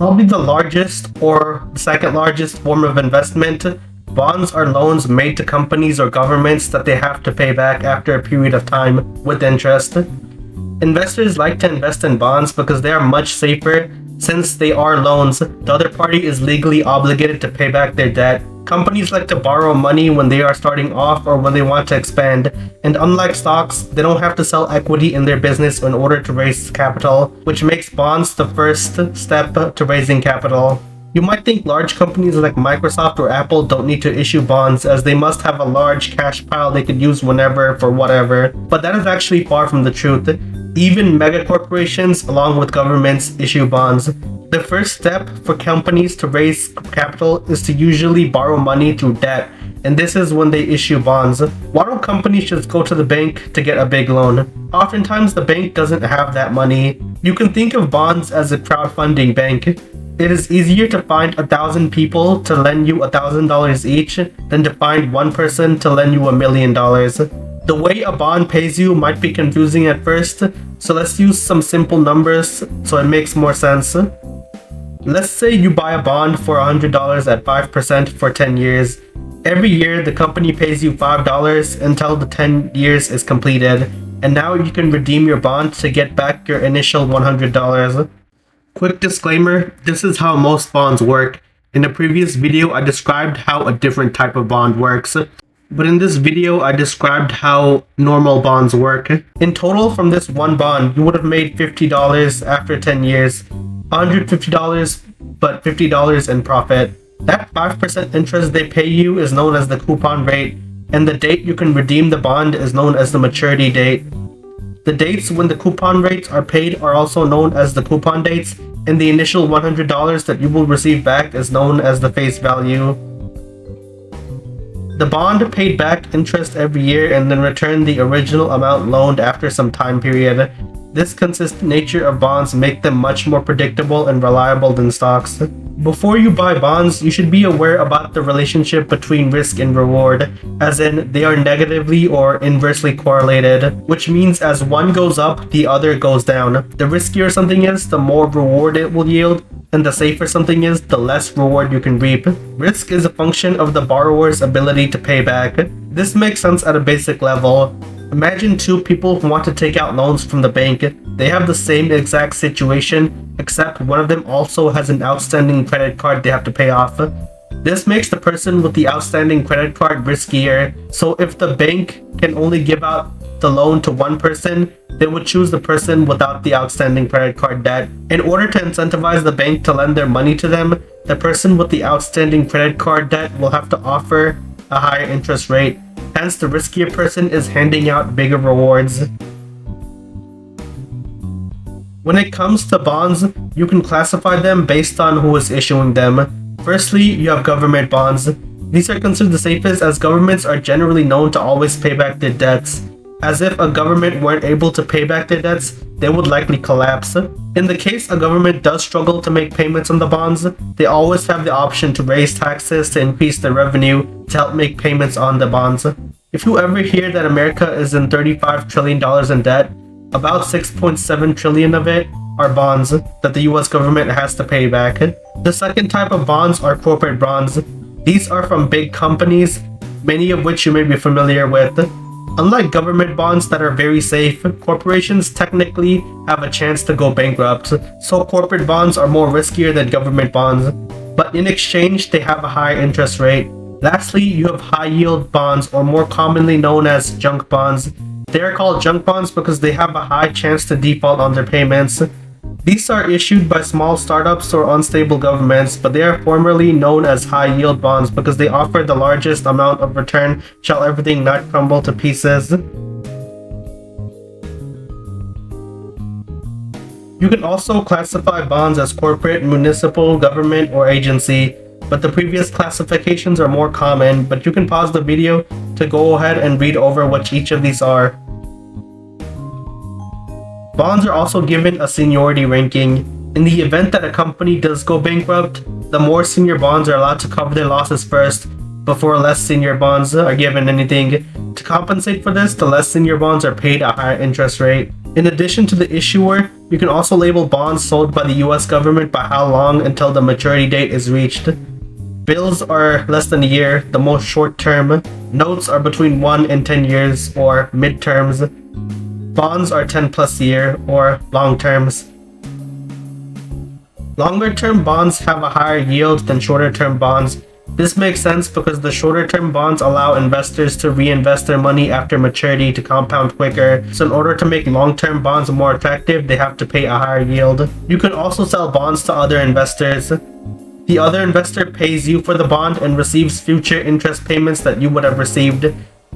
probably the largest or the second largest form of investment. Bonds are loans made to companies or governments that they have to pay back after a period of time with interest. Investors like to invest in bonds because they are much safer. Since they are loans, the other party is legally obligated to pay back their debt. Companies like to borrow money when they are starting off or when they want to expand, and unlike stocks, they don't have to sell equity in their business in order to raise capital, which makes bonds the first step to raising capital. You might think large companies like Microsoft or Apple don't need to issue bonds as they must have a large cash pile they could use whenever for whatever, but that is actually far from the truth. Even megacorporations, along with governments, issue bonds. The first step for companies to raise capital is to usually borrow money through debt, and this is when they issue bonds. Why don't companies just go to the bank to get a big loan? Oftentimes the bank doesn't have that money. You can think of bonds as a crowdfunding bank. It is easier to find 1,000 people to lend you $1,000 each than to find one person to lend you $1 million. The way a bond pays you might be confusing at first, so let's use some simple numbers so it makes more sense. Let's say you buy a bond for $100 at 5% for 10 years. Every year, the company pays you $5 until the 10 years is completed, and now you can redeem your bond to get back your initial $100. Quick disclaimer, this is how most bonds work. In a previous video, I described how a different type of bond works. But in this video, I described how normal bonds work. In total, from this one bond, you would have made $50 after 10 years. $150, but $50 in profit. That 5% interest they pay you is known as the coupon rate, and the date you can redeem the bond is known as the maturity date. The dates when the coupon rates are paid are also known as the coupon dates, and the initial $100 that you will receive back is known as the face value. The bond paid back interest every year and then returned the original amount loaned after some time period. This consistent nature of bonds make them much more predictable and reliable than stocks. Before you buy bonds, you should be aware about the relationship between risk and reward, as in they are negatively or inversely correlated, which means as one goes up, the other goes down. The riskier something is, the more reward it will yield, and the safer something is, the less reward you can reap. Risk is a function of the borrower's ability to pay back. This makes sense at a basic level. Imagine two people who want to take out loans from the bank. They have the same exact situation, except one of them also has an outstanding credit card they have to pay off. This makes the person with the outstanding credit card riskier, so if the bank can only give out the loan to one person, they would choose the person without the outstanding credit card debt. In order to incentivize the bank to lend their money to them, the person with the outstanding credit card debt will have to offer a higher interest rate. Hence, the riskier person is handing out bigger rewards. When it comes to bonds, you can classify them based on who is issuing them. Firstly, you have government bonds. These are considered the safest as governments are generally known to always pay back their debts. As if a government weren't able to pay back their debts, they would likely collapse. In the case a government does struggle to make payments on the bonds, they always have the option to raise taxes to increase their revenue to help make payments on the bonds. If you ever hear that America is in $35 trillion in debt, about 6.7 trillion of it are bonds that the US government has to pay back. The second type of bonds are corporate bonds. These are from big companies, many of which you may be familiar with. Unlike government bonds that are very safe, corporations technically have a chance to go bankrupt, so corporate bonds are more riskier than government bonds, but in exchange they have a higher interest rate. Lastly, you have high-yield bonds, or more commonly known as junk bonds. They are called junk bonds because they have a high chance to default on their payments. These are issued by small startups or unstable governments, but they are formerly known as high-yield bonds because they offer the largest amount of return shall everything not crumble to pieces. You can also classify bonds as corporate, municipal, government, or agency, but the previous classifications are more common, but you can pause the video to go ahead and read over what each of these are. Bonds are also given a seniority ranking. In the event that a company does go bankrupt, the more senior bonds are allowed to cover their losses first, before less senior bonds are given anything. To compensate for this, the less senior bonds are paid a higher interest rate. In addition to the issuer, You can also label bonds sold by the US government by how long until the maturity date is reached. Bills are less than a year, the most short term. Notes are between 1 and 10 years, or mid-terms. Bonds are 10 plus year, or long terms. Longer term bonds have a higher yield than shorter term bonds. This makes sense because the shorter term bonds allow investors to reinvest their money after maturity to compound quicker, so in order to make long term bonds more attractive, they have to pay a higher yield. You can also sell bonds to other investors. The other investor pays you for the bond and receives future interest payments that you would have received.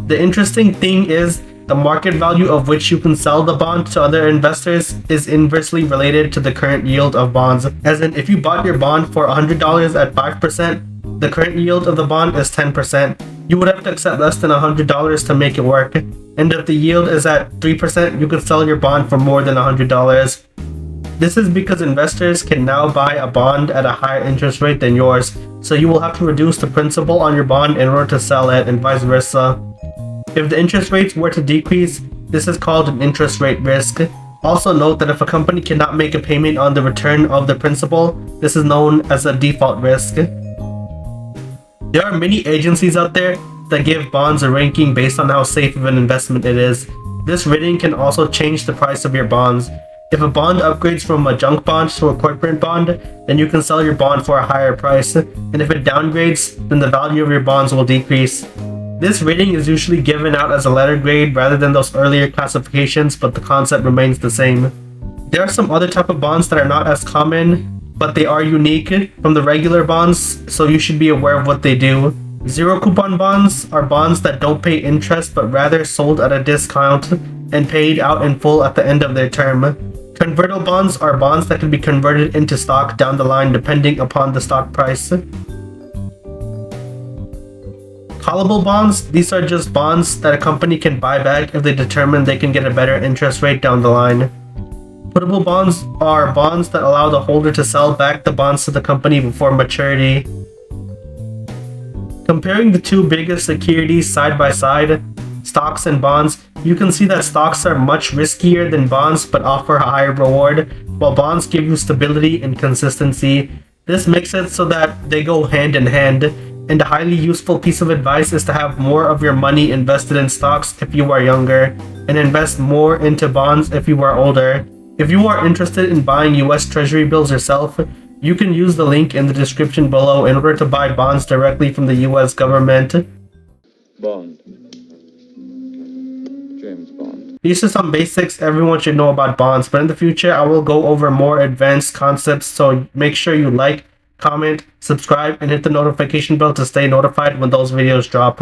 The interesting thing is, the market value of which you can sell the bond to other investors is inversely related to the current yield of bonds. As in, if you bought your bond for $100 at 5%, the current yield of the bond is 10%. You would have to accept less than $100 to make it work. And if the yield is at 3%, you could sell your bond for more than $100. This is because investors can now buy a bond at a higher interest rate than yours, so you will have to reduce the principal on your bond in order to sell it, and vice versa. If the interest rates were to decrease, this is called an interest rate risk. Also note that if a company cannot make a payment on the return of the principal, this is known as a default risk. There are many agencies out there that give bonds a ranking based on how safe of an investment it is. This rating can also change the price of your bonds. If a bond upgrades from a junk bond to a corporate bond, then you can sell your bond for a higher price, and if it downgrades, then the value of your bonds will decrease. This rating is usually given out as a letter grade rather than those earlier classifications, but the concept remains the same. There are some other type of bonds that are not as common, but they are unique from the regular bonds, so you should be aware of what they do. Zero coupon bonds are bonds that don't pay interest but rather sold at a discount and paid out in full at the end of their term. Convertible bonds are bonds that can be converted into stock down the line depending upon the stock price. Callable bonds, these are just bonds that a company can buy back if they determine they can get a better interest rate down the line. Puttable bonds are bonds that allow the holder to sell back the bonds to the company before maturity. Comparing the two biggest securities side by side, stocks and bonds, you can see that stocks are much riskier than bonds but offer a higher reward, while bonds give you stability and consistency. This makes it so that they go hand in hand. And a highly useful piece of advice is to have more of your money invested in stocks if you are younger, and invest more into bonds if you are older. If you are interested in buying US Treasury bills yourself, you can use the link in the description below in order to buy bonds directly from the US government. Bond. James Bond. These are some basics everyone should know about bonds, but in the future I will go over more advanced concepts, so make sure you like, comment, subscribe, and hit the notification bell to stay notified when those videos drop.